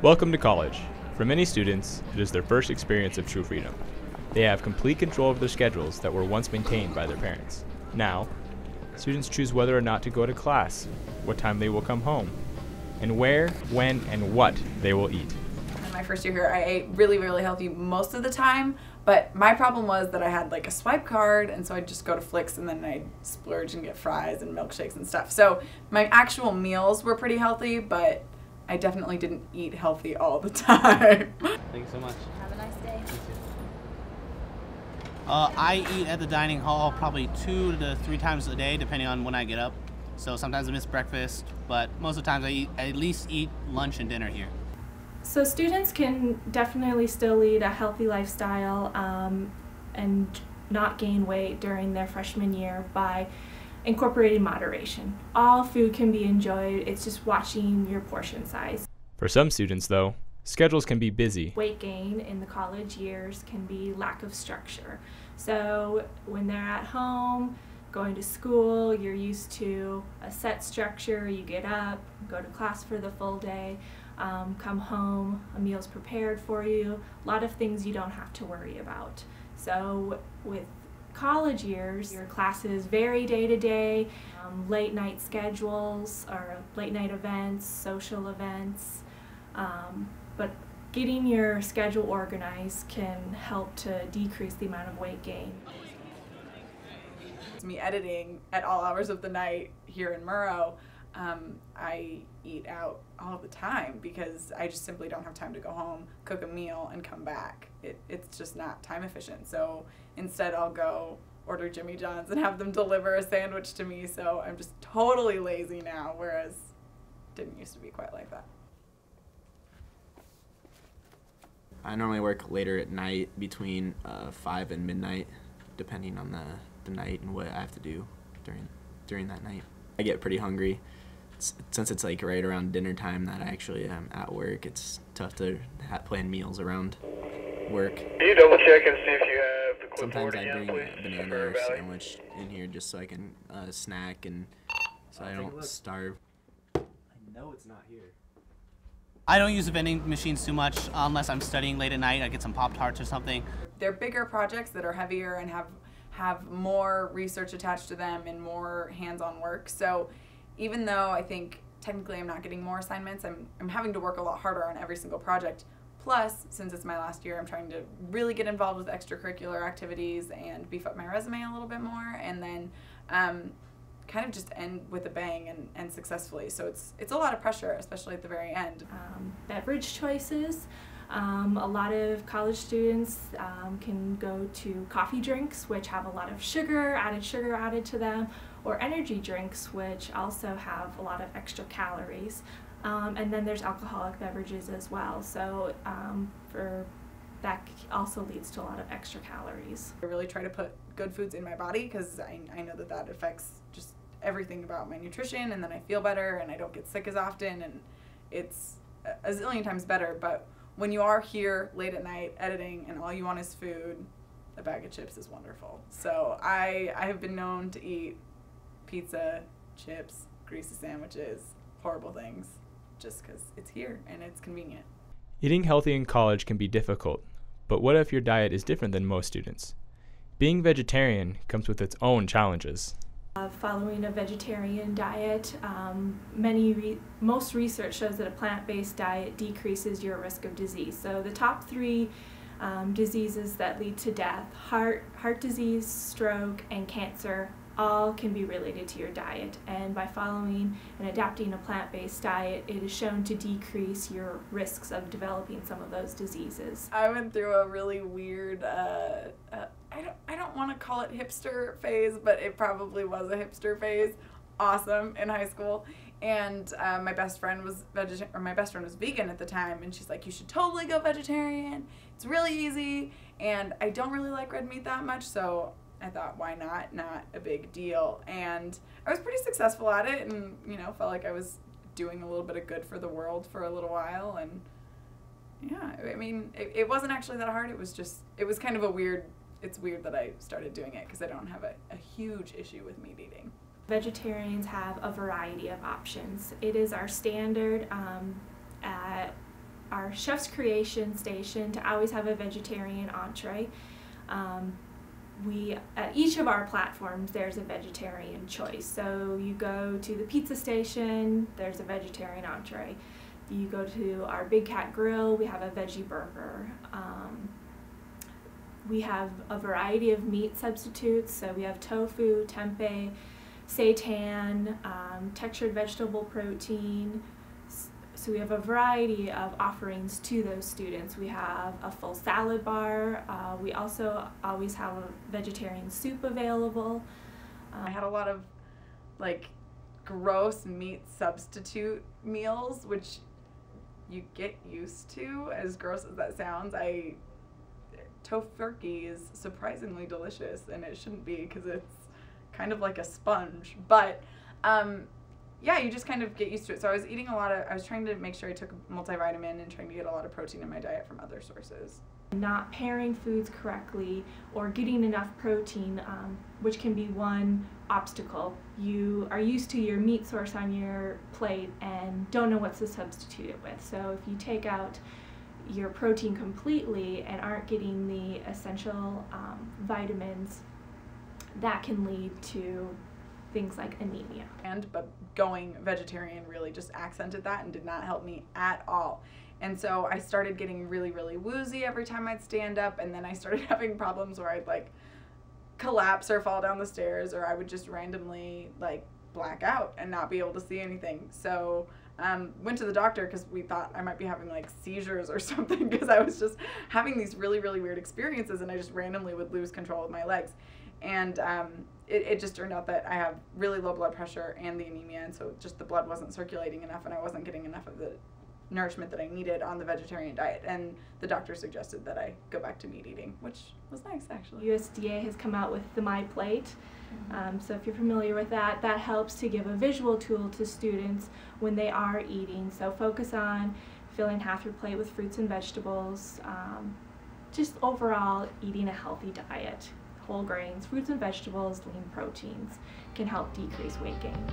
Welcome to college. For many students, it is their first experience of true freedom. They have complete control of their schedules that were once maintained by their parents. Now, students choose whether or not to go to class, what time they will come home, and where, when, and what they will eat. In my first year here, I ate really, really healthy most of the time, but my problem was that I had like a swipe card, and so I'd just go to Flicks and then I'd splurge and get fries and milkshakes and stuff. So my actual meals were pretty healthy, but I definitely didn't eat healthy all the time. Thanks so much. Have a nice day. I eat at the dining hall probably 2 to 3 times a day, depending on when I get up. So sometimes I miss breakfast, but most of the times I at least eat lunch and dinner here. So students can definitely still lead a healthy lifestyle and not gain weight during their freshman year by incorporating moderation. All food can be enjoyed, it's just watching your portion size. For some students, though, schedules can be busy. Weight gain in the college years can be lack of structure. So when they're at home, going to school, you're used to a set structure. You get up, go to class for the full day, come home, a meal's prepared for you, a lot of things you don't have to worry about. So with college years, your classes vary day to day, late night schedules or late night events, social events, but getting your schedule organized can help to decrease the amount of weight gain. Me editing at all hours of the night here in Murrow, I eat out all the time because I just simply don't have time to go home, cook a meal, and come back. It's just not time efficient. So instead I'll go order Jimmy John's and have them deliver a sandwich to me. So I'm just totally lazy now, whereas didn't used to be quite like that. I normally work later at night between 5 and midnight, depending on the night and what I have to do during that night. I get pretty hungry. Since it's like right around dinner time that I actually am at work, it's tough to plan meals around work. Can you double check and see if you have the Sometimes clipboard I again, bring a please? banana For or Valley? sandwich in here just so I can snack and so I don't starve. I know it's not here. I don't use the vending machines too much unless I'm studying late at night. I get some Pop-Tarts or something. They're bigger projects that are heavier and have more research attached to them and more hands-on work. So even though I think technically I'm not getting more assignments, I'm having to work a lot harder on every single project. Plus, since it's my last year, I'm trying to really get involved with extracurricular activities and beef up my resume a little bit more, and then kind of just end with a bang and successfully. So it's a lot of pressure, especially at the very end. Beverage choices. A lot of college students can go to coffee drinks, which have a lot of sugar added to them, or energy drinks, which also have a lot of extra calories. And then there's alcoholic beverages as well. So that also leads to a lot of extra calories. I really try to put good foods in my body because I know that affects just everything about my nutrition, and then I feel better and I don't get sick as often, and it's a zillion times better. But when you are here late at night editing and all you want is food, a bag of chips is wonderful. So I have been known to eat pizza, chips, greasy sandwiches, horrible things, just because it's here and it's convenient. Eating healthy in college can be difficult, but what if your diet is different than most students? Being vegetarian comes with its own challenges. Following a vegetarian diet, most research shows that a plant-based diet decreases your risk of disease. So the top 3 diseases that lead to death, heart disease, stroke, and cancer, all can be related to your diet. And by following and adapting a plant-based diet, it is shown to decrease your risks of developing some of those diseases. I went through a really weird, I don't want to call it hipster phase, but it probably was a hipster phase. Awesome in high school, and my best friend was vegan at the time, and she's like, "You should totally go vegetarian. It's really easy." And I don't really like red meat that much, so I thought, why not? Not a big deal. And I was pretty successful at it, and felt like I was doing a little bit of good for the world for a little while. And yeah, I mean, it wasn't actually that hard. It was kind of it's weird that I started doing it because I don't have a huge issue with meat eating. Vegetarians have a variety of options. It is our standard at our chef's creation station to always have a vegetarian entree. At each of our platforms, there's a vegetarian choice. So you go to the pizza station, there's a vegetarian entree. You go to our Big Cat Grill, we have a veggie burger. We have a variety of meat substitutes, so we have tofu, tempeh, seitan, textured vegetable protein. So we have a variety of offerings to those students. We have a full salad bar. We also always have a vegetarian soup available. I had a lot of like gross meat substitute meals, which you get used to, as gross as that sounds. Tofurkey is surprisingly delicious, and it shouldn't be because it's kind of like a sponge. But yeah, you just kind of get used to it. So I was trying to make sure I took a multivitamin and trying to get a lot of protein in my diet from other sources. Not pairing foods correctly or getting enough protein, which can be one obstacle. You are used to your meat source on your plate and don't know what to substitute it with. So if you take out your protein completely and aren't getting the essential vitamins, that can lead to things like anemia. But going vegetarian really just accented that and did not help me at all. And so I started getting really, really woozy every time I'd stand up, and then I started having problems where I'd like collapse or fall down the stairs, or I would just randomly like black out and not be able to see anything. So went to the doctor because we thought I might be having like seizures or something, because I was just having these really, really weird experiences, and I just randomly would lose control of my legs. And it just turned out that I have really low blood pressure and the anemia, and so just the blood wasn't circulating enough, and I wasn't getting enough of the nourishment that I needed on the vegetarian diet. And the doctor suggested that I go back to meat eating, which was nice, actually. USDA has come out with the My Plate. So if you're familiar with that, that helps to give a visual tool to students when they are eating. So focus on filling half your plate with fruits and vegetables, just overall eating a healthy diet. Whole grains, fruits and vegetables, lean proteins can help decrease weight gain.